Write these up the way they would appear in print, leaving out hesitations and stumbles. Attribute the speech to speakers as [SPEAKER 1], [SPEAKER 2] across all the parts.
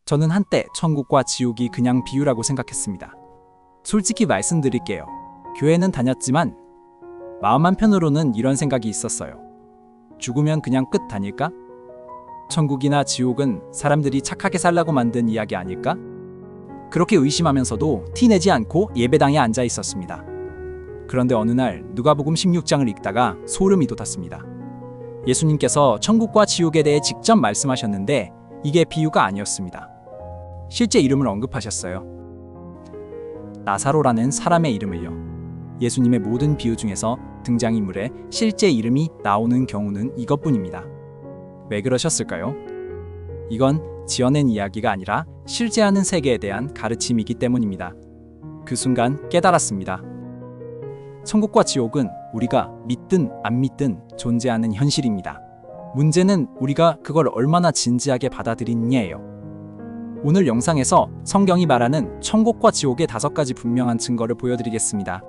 [SPEAKER 1] 저는 한때 천국과 지옥이 그냥 비유라고 생각했습니다. 솔직히 말씀드릴게요. 교회는 다녔지만 마음 한편으로는 이런 생각이 있었어요. 죽으면 그냥 끝 아닐까? 천국이나 지옥은 사람들이 착하게 살라고 만든 이야기 아닐까? 그렇게 의심하면서도 티내지 않고 예배당에 앉아 있었습니다. 그런데 어느 날 누가복음 16장을 읽다가 소름이 돋았습니다. 예수님께서 천국과 지옥에 대해 직접 말씀하셨는데 이게 비유가 아니었습니다. 실제 이름을 언급하셨어요. 나사로라는 사람의 이름을요. 예수님의 모든 비유 중에서 등장인물의 실제 이름이 나오는 경우는 이것뿐입니다. 왜 그러셨을까요? 이건 지어낸 이야기가 아니라 실제하는 세계에 대한 가르침이기 때문입니다. 그 순간 깨달았습니다. 천국과 지옥은 우리가 믿든 안 믿든 존재하는 현실입니다. 문제는 우리가 그걸 얼마나 진지하게 받아들이느냐예요. 오늘 영상에서 성경이 말하는 천국과 지옥의 5가지 분명한 증거를 보여드리겠습니다.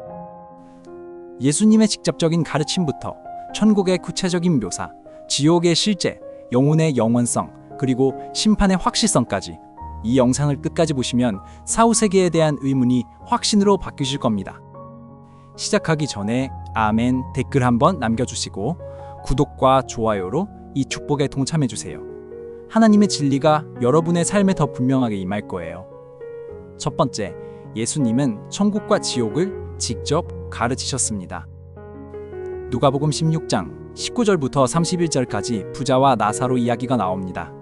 [SPEAKER 1] 예수님의 직접적인 가르침부터 천국의 구체적인 묘사, 지옥의 실제, 영혼의 영원성, 그리고 심판의 확실성까지 이 영상을 끝까지 보시면 사후세계에 대한 의문이 확신으로 바뀌실 겁니다. 시작하기 전에 아멘 댓글 한번 남겨주시고 구독과 좋아요로 이 축복에 동참해주세요. 하나님의 진리가 여러분의 삶에 더 분명하게 임할 거예요. 첫 번째, 예수님은 천국과 지옥을 직접 가르치셨습니다. 누가복음 16장 19절부터 31절까지 부자와 나사로 이야기가 나옵니다.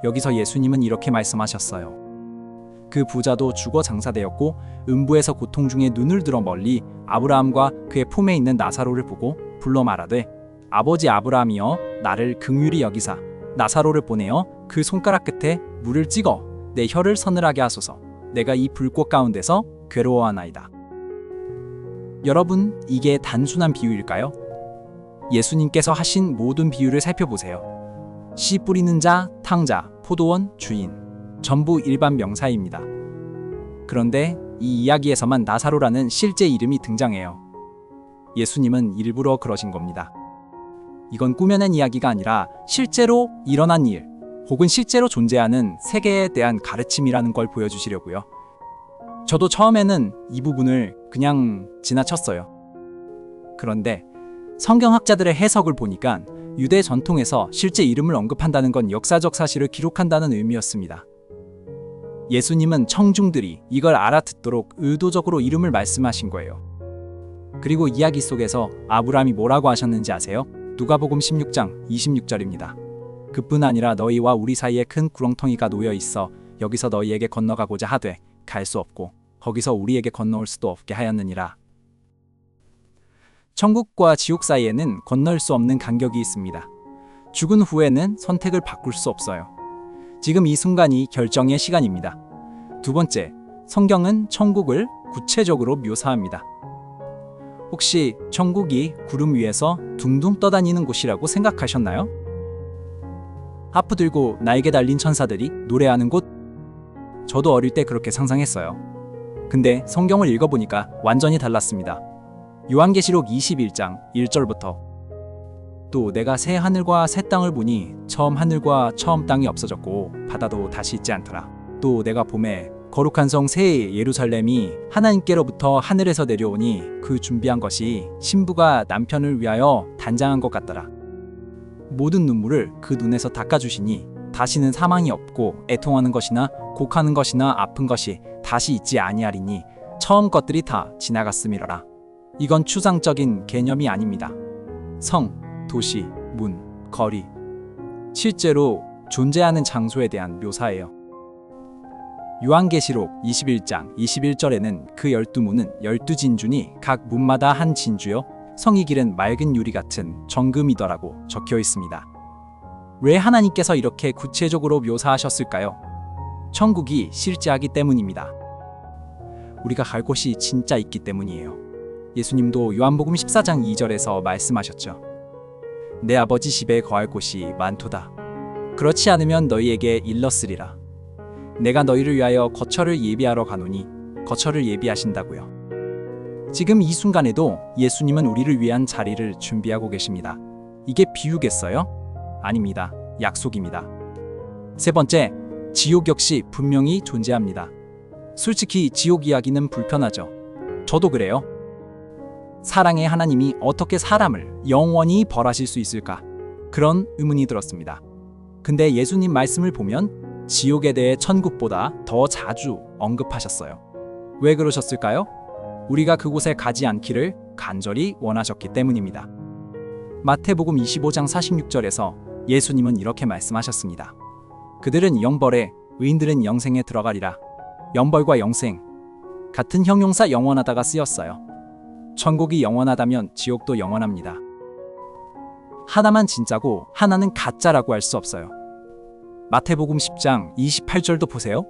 [SPEAKER 1] 여기서 예수님은 이렇게 말씀하셨어요. 그 부자도 죽어 장사되었고 음부에서 고통 중에 눈을 들어 멀리 아브라함과 그의 품에 있는 나사로를 보고 불러 말하되 아버지 아브라함이여 나를 긍휼히 여기사 나사로를 보내어 그 손가락 끝에 물을 찍어 내 혀를 서늘하게 하소서. 내가 이 불꽃 가운데서 괴로워하나이다. 여러분, 이게 단순한 비유일까요? 예수님께서 하신 모든 비유를 살펴보세요. 씨 뿌리는 자, 탕자, 포도원, 주인, 전부 일반 명사입니다. 그런데 이 이야기에서만 나사로라는 실제 이름이 등장해요. 예수님은 일부러 그러신 겁니다. 이건 꾸며낸 이야기가 아니라 실제로 일어난 일, 혹은 실제로 존재하는 세계에 대한 가르침이라는 걸 보여주시려고요. 저도 처음에는 이 부분을 그냥 지나쳤어요. 그런데 성경학자들의 해석을 보니까 유대 전통에서 실제 이름을 언급한다는 건 역사적 사실을 기록한다는 의미였습니다. 예수님은 청중들이 이걸 알아듣도록 의도적으로 이름을 말씀하신 거예요. 그리고 이야기 속에서 아브라함이 뭐라고 하셨는지 아세요? 누가복음 16장 26절입니다. 그뿐 아니라 너희와 우리 사이에 큰 구렁텅이가 놓여 있어 여기서 너희에게 건너가고자 하되 갈 수 없고 거기서 우리에게 건너올 수도 없게 하였느니라. 천국과 지옥 사이에는 건널 수 없는 간격이 있습니다. 죽은 후에는 선택을 바꿀 수 없어요. 지금 이 순간이 결정의 시간입니다. 두 번째, 성경은 천국을 구체적으로 묘사합니다. 혹시 천국이 구름 위에서 둥둥 떠다니는 곳이라고 생각하셨나요? 하프 들고 날개 달린 천사들이 노래하는 곳? 저도 어릴 때 그렇게 상상했어요. 근데 성경을 읽어보니까 완전히 달랐습니다. 요한계시록 21장 1절부터 또 내가 새 하늘과 새 땅을 보니 처음 하늘과 처음 땅이 없어졌고 바다도 다시 있지 않더라. 또 내가 봄에 거룩한 성 새 예루살렘이 하나님께로부터 하늘에서 내려오니 그 준비한 것이 신부가 남편을 위하여 단장한 것 같더라. 모든 눈물을 그 눈에서 닦아주시니 다시는 사망이 없고 애통하는 것이나 곡하는 것이나 아픈 것이 다시 있지 아니하리니 처음 것들이 다 지나갔음이러라. 이건 추상적인 개념이 아닙니다. 성, 도시, 문, 거리, 실제로 존재하는 장소에 대한 묘사예요. 요한계시록 21장 21절에는 그 12문은 12진주니 각 문마다 한 진주여 성이 기른 맑은 유리 같은 정금이더라고 적혀 있습니다. 왜 하나님께서 이렇게 구체적으로 묘사하셨을까요? 천국이 실제하기 때문입니다. 우리가 갈 곳이 진짜 있기 때문이에요. 예수님도 요한복음 14장 2절에서 말씀하셨죠. 내 아버지 집에 거할 곳이 많도다. 그렇지 않으면 너희에게 일렀으리라. 내가 너희를 위하여 거처를 예비하러 가노니 거처를 예비하신다고요. 지금 이 순간에도 예수님은 우리를 위한 자리를 준비하고 계십니다. 이게 비유겠어요? 아닙니다. 약속입니다. 세 번째, 지옥 역시 분명히 존재합니다. 솔직히 지옥 이야기는 불편하죠. 저도 그래요. 사랑의 하나님이 어떻게 사람을 영원히 벌하실 수 있을까? 그런 의문이 들었습니다. 근데 예수님 말씀을 보면 지옥에 대해 천국보다 더 자주 언급하셨어요. 왜 그러셨을까요? 우리가 그곳에 가지 않기를 간절히 원하셨기 때문입니다. 마태복음 25장 46절에서 예수님은 이렇게 말씀하셨습니다. 그들은 영벌에, 의인들은 영생에 들어가리라. 영벌과 영생, 같은 형용사 영원하다가 쓰였어요. 천국이 영원하다면 지옥도 영원합니다. 하나만 진짜고 하나는 가짜라고 할 수 없어요. 마태복음 10장 28절도 보세요.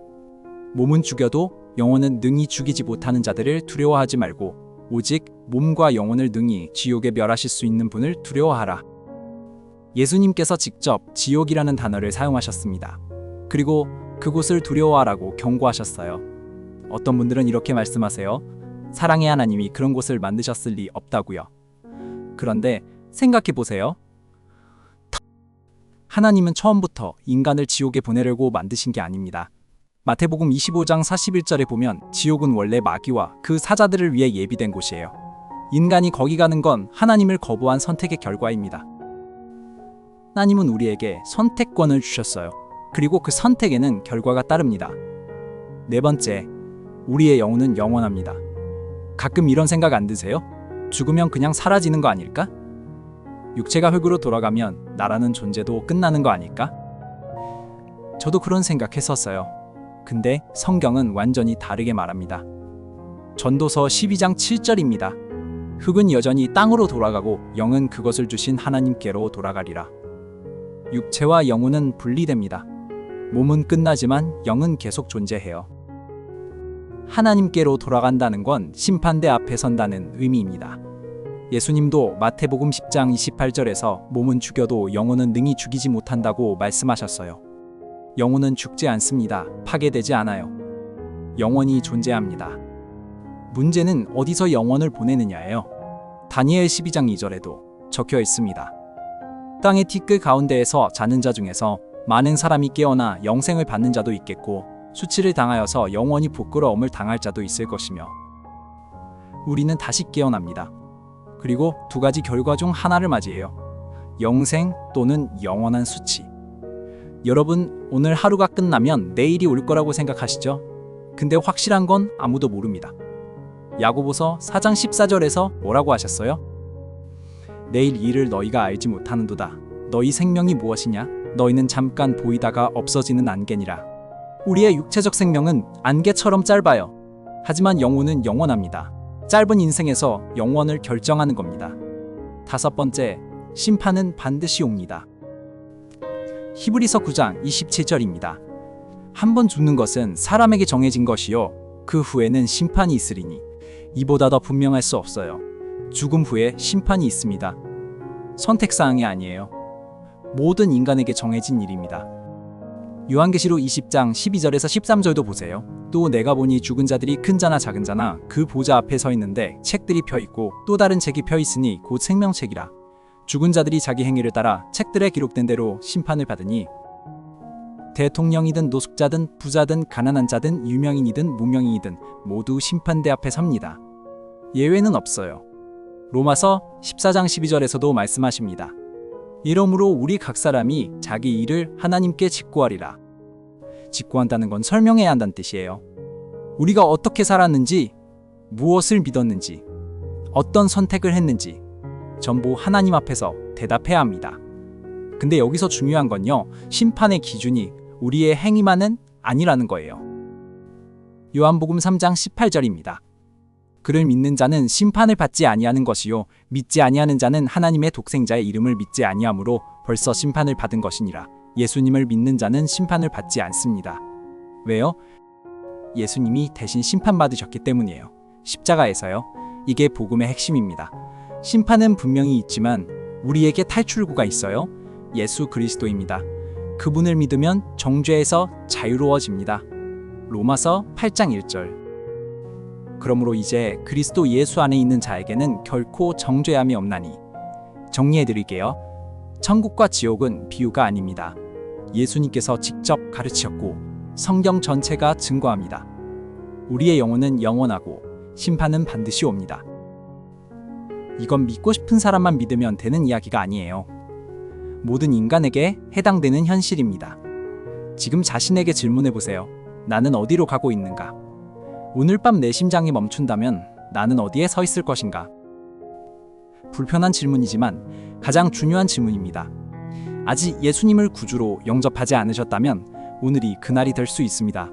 [SPEAKER 1] 몸은 죽여도 영혼은 능히 죽이지 못하는 자들을 두려워하지 말고 오직 몸과 영혼을 능히 지옥에 멸하실 수 있는 분을 두려워하라. 예수님께서 직접 지옥이라는 단어를 사용하셨습니다. 그리고 그곳을 두려워하라고 경고하셨어요. 어떤 분들은 이렇게 말씀하세요. 사랑의 하나님이 그런 곳을 만드셨을 리 없다고요. 그런데 생각해 보세요. 하나님은 처음부터 인간을 지옥에 보내려고 만드신 게 아닙니다. 마태복음 25장 41절에 보면 지옥은 원래 마귀와 그 사자들을 위해 예비된 곳이에요. 인간이 거기 가는 건 하나님을 거부한 선택의 결과입니다. 하나님은 우리에게 선택권을 주셨어요. 그리고 그 선택에는 결과가 따릅니다. 네 번째, 우리의 영혼은 영원합니다. 가끔 이런 생각 안 드세요? 죽으면 그냥 사라지는 거 아닐까? 육체가 흙으로 돌아가면 나라는 존재도 끝나는 거 아닐까? 저도 그런 생각했었어요. 근데 성경은 완전히 다르게 말합니다. 전도서 12장 7절입니다. 흙은 여전히 땅으로 돌아가고 영은 그것을 주신 하나님께로 돌아가리라. 육체와 영혼은 분리됩니다. 몸은 끝나지만 영은 계속 존재해요. 하나님께로 돌아간다는 건 심판대 앞에 선다는 의미입니다. 예수님도 마태복음 10장 28절에서 몸은 죽여도 영혼은 능히 죽이지 못한다고 말씀하셨어요. 영혼은 죽지 않습니다. 파괴되지 않아요. 영원히 존재합니다. 문제는 어디서 영혼을 보내느냐예요. 다니엘 12장 2절에도 적혀 있습니다. 땅의 티끌 가운데에서 자는 자 중에서 많은 사람이 깨어나 영생을 받는 자도 있겠고 수치를 당하여서 영원히 부끄러움을 당할 자도 있을 것이며 우리는 다시 깨어납니다. 그리고 두 가지 결과 중 하나를 맞이해요. 영생 또는 영원한 수치. 여러분, 오늘 하루가 끝나면 내일이 올 거라고 생각하시죠? 근데 확실한 건 아무도 모릅니다. 야고보서 4장 14절에서 뭐라고 하셨어요? 내일 일을 너희가 알지 못하는도다. 너희 생명이 무엇이냐? 너희는 잠깐 보이다가 없어지는 안개니라. 우리의 육체적 생명은 안개처럼 짧아요. 하지만 영혼은 영원합니다. 짧은 인생에서 영원을 결정하는 겁니다. 다섯 번째, 심판은 반드시 옵니다. 히브리서 9장 27절입니다. 한 번 죽는 것은 사람에게 정해진 것이요 그 후에는 심판이 있으리니 이보다 더 분명할 수 없어요. 죽음 후에 심판이 있습니다. 선택사항이 아니에요. 모든 인간에게 정해진 일입니다. 요한계시록 20장 12절에서 13절도 보세요. 또 내가 보니 죽은 자들이 큰 자나 작은 자나 그 보좌 앞에 서 있는데 책들이 펴 있고 또 다른 책이 펴 있으니 곧 생명책이라. 죽은 자들이 자기 행위를 따라 책들에 기록된 대로 심판을 받으니 대통령이든 노숙자든 부자든 가난한 자든 유명인이든 무명인이든 모두 심판대 앞에 섭니다. 예외는 없어요. 로마서 14장 12절에서도 말씀하십니다. 이러므로 우리 각 사람이 자기 일을 하나님께 직고하리라. 직고한다는 건 설명해야 한다는 뜻이에요. 우리가 어떻게 살았는지, 무엇을 믿었는지, 어떤 선택을 했는지 전부 하나님 앞에서 대답해야 합니다. 근데 여기서 중요한 건요, 심판의 기준이 우리의 행위만은 아니라는 거예요. 요한복음 3장 18절입니다. 그를 믿는 자는 심판을 받지 아니하는 것이요 믿지 아니하는 자는 하나님의 독생자의 이름을 믿지 아니하므로 벌써 심판을 받은 것이니라. 예수님을 믿는 자는 심판을 받지 않습니다. 왜요? 예수님이 대신 심판받으셨기 때문이에요. 십자가에서요. 이게 복음의 핵심입니다. 심판은 분명히 있지만 우리에게 탈출구가 있어요. 예수 그리스도입니다. 그분을 믿으면 정죄에서 자유로워집니다. 로마서 8장 1절. 그러므로 이제 그리스도 예수 안에 있는 자에게는 결코 정죄함이 없나니. 정리해드릴게요. 천국과 지옥은 비유가 아닙니다. 예수님께서 직접 가르치셨고 성경 전체가 증거합니다. 우리의 영혼은 영원하고 심판은 반드시 옵니다. 이건 믿고 싶은 사람만 믿으면 되는 이야기가 아니에요. 모든 인간에게 해당되는 현실입니다. 지금 자신에게 질문해 보세요. 나는 어디로 가고 있는가? 오늘 밤 내 심장이 멈춘다면 나는 어디에 서 있을 것인가? 불편한 질문이지만 가장 중요한 질문입니다. 아직 예수님을 구주로 영접하지 않으셨다면 오늘이 그날이 될 수 있습니다.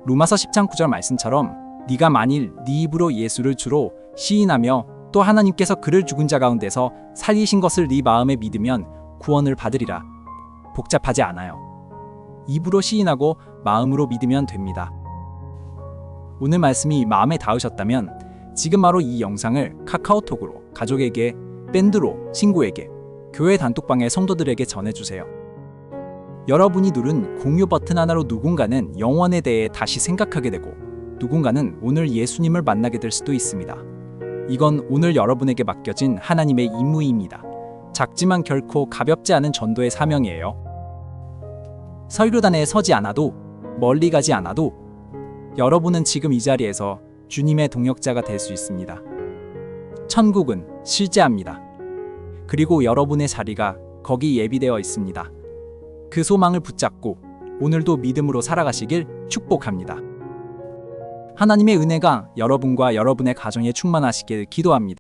[SPEAKER 1] 로마서 10장 9절 말씀처럼 네가 만일 네 입으로 예수를 주로 시인하며 또 하나님께서 그를 죽은 자 가운데서 살리신 것을 네 마음에 믿으면 구원을 받으리라. 복잡하지 않아요. 입으로 시인하고 마음으로 믿으면 됩니다. 오늘 말씀이 마음에 닿으셨다면 지금 바로 이 영상을 카카오톡으로 가족에게, 밴드로 친구에게, 교회 단톡방의 성도들에게 전해주세요. 여러분이 누른 공유 버튼 하나로 누군가는 영원에 대해 다시 생각하게 되고 누군가는 오늘 예수님을 만나게 될 수도 있습니다. 이건 오늘 여러분에게 맡겨진 하나님의 임무입니다. 작지만 결코 가볍지 않은 전도의 사명이에요. 설교단에 서지 않아도, 멀리 가지 않아도 여러분은 지금 이 자리에서 주님의 동역자가 될 수 있습니다. 천국은 실제합니다. 그리고 여러분의 자리가 거기 예비되어 있습니다. 그 소망을 붙잡고 오늘도 믿음으로 살아가시길 축복합니다. 하나님의 은혜가 여러분과 여러분의 가정에 충만하시길 기도합니다.